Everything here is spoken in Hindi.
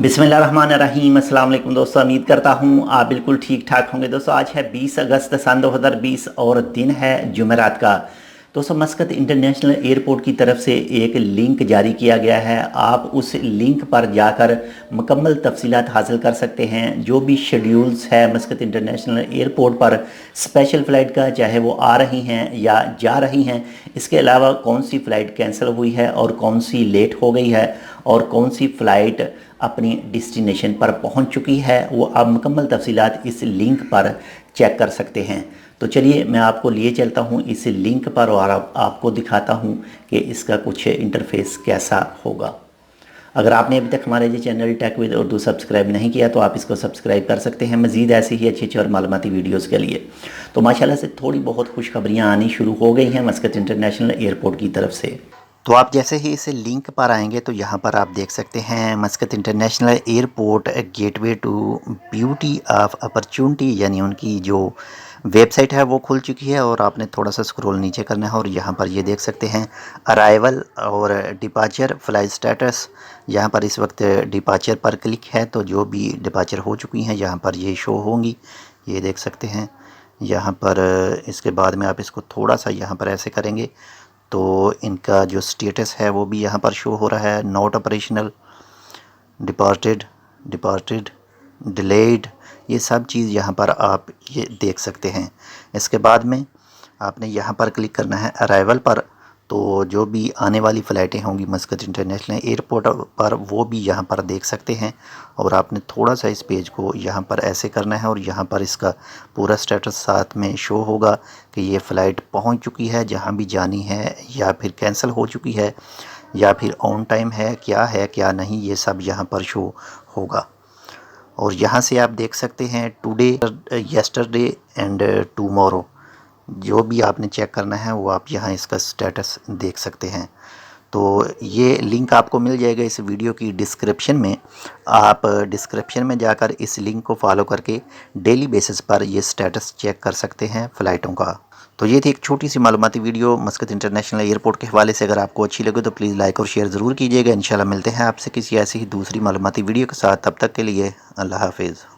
बिस्मिल्लाहिर्रहमानिर्रहीम। अस्सलाम वालेकुम दोस्तों, उम्मीद करता हूँ आप बिल्कुल ठीक ठाक होंगे। दोस्तों आज है 20 अगस्त सन 2020 और दिन है जुमेरात का। दोस्तों मस्कत इंटरनेशनल एयरपोर्ट की तरफ से एक लिंक जारी किया गया है। आप उस लिंक पर जाकर मुकम्मल तफसीलात हासिल कर सकते हैं। जो भी शेड्यूल्स है मस्कत इंटरनेशनल एयरपोर्ट पर स्पेशल फ़्लाइट का, चाहे वो आ रही हैं या जा रही हैं, इसके अलावा कौन सी फ़्लाइट कैंसिल हुई है और कौन सी लेट हो गई है और कौन सी फ़्लाइट अपनी डेस्टिनेशन पर पहुंच चुकी है, वो आप मुकम्मल तफसीलात इस लिंक पर चेक कर सकते हैं। तो चलिए मैं आपको लिए चलता हूं इस लिंक पर और आपको दिखाता हूं कि इसका कुछ इंटरफेस कैसा होगा। अगर आपने अभी तक हमारे ये channel Tech with Urdu subscribe नहीं किया तो आप इसको सब्सक्राइब कर सकते हैं मज़ीद ऐसी ही अच्छी और मालूमाती वीडियोज़ के लिए। तो माशाल्लाह से थोड़ी बहुत खुशखबरियाँ आनी शुरू हो गई हैं मस्कत इंटरनेशनल एयरपोर्ट की तरफ से। तो आप जैसे ही इस लिंक पर आएंगे तो यहाँ पर आप देख सकते हैं Muscat international airport gateway to beauty of opportunity, यानी उनकी जो वेबसाइट है वो खुल चुकी है। और आपने थोड़ा सा स्क्रॉल नीचे करना है और यहाँ पर ये देख सकते हैं अराइवल और डिपार्चर फ्लाइट स्टेटस। यहाँ पर इस वक्त डिपार्चर पर क्लिक है तो जो भी डिपार्चर हो चुकी हैं यहाँ पर ये शो होंगी, ये देख सकते हैं यहाँ पर। इसके बाद में आप इसको थोड़ा सा यहाँ पर ऐसे करेंगे तो इनका जो स्टेटस है वो भी यहाँ पर शो हो रहा है। नॉट ऑपरेशनल, डिपार्टेड, डिलेड, ये सब चीज़ यहाँ पर आप ये देख सकते हैं। इसके बाद में आपने यहाँ पर क्लिक करना है अराइवल पर, तो जो भी आने वाली फ़्लाइटें होंगी मस्कत इंटरनेशनल एयरपोर्ट पर वो भी यहाँ पर देख सकते हैं। और आपने थोड़ा सा इस पेज को यहाँ पर ऐसे करना है और यहाँ पर इसका पूरा स्टेटस साथ में शो होगा कि ये फ़्लाइट पहुँच चुकी है जहाँ भी जानी है, या फिर कैंसिल हो चुकी है, या फिर ऑन टाइम है क्या नहीं, ये सब यहाँ पर शो होगा। और यहाँ से आप देख सकते हैं टुडे, यस्टरडे एंड टुमारो, जो भी आपने चेक करना है वो आप यहाँ इसका स्टेटस देख सकते हैं। तो ये लिंक आपको मिल जाएगा इस वीडियो की डिस्क्रिप्शन में। आप डिस्क्रिप्शन में जाकर इस लिंक को फॉलो करके डेली बेसिस पर ये स्टेटस चेक कर सकते हैं फ़्लाइटों का। तो ये थी एक छोटी सी मालूमाती वीडियो मस्कत इंटरनेशनल एयरपोर्ट के हवाले से। अगर आपको अच्छी लगे तो प्लीज़ लाइक और शेयर ज़रूर कीजिएगा। इंशाल्लाह मिलते हैं आपसे किसी ऐसी ही दूसरी मालूमाती वीडियो के साथ। तब तक के लिए अल्लाह हाफिज़।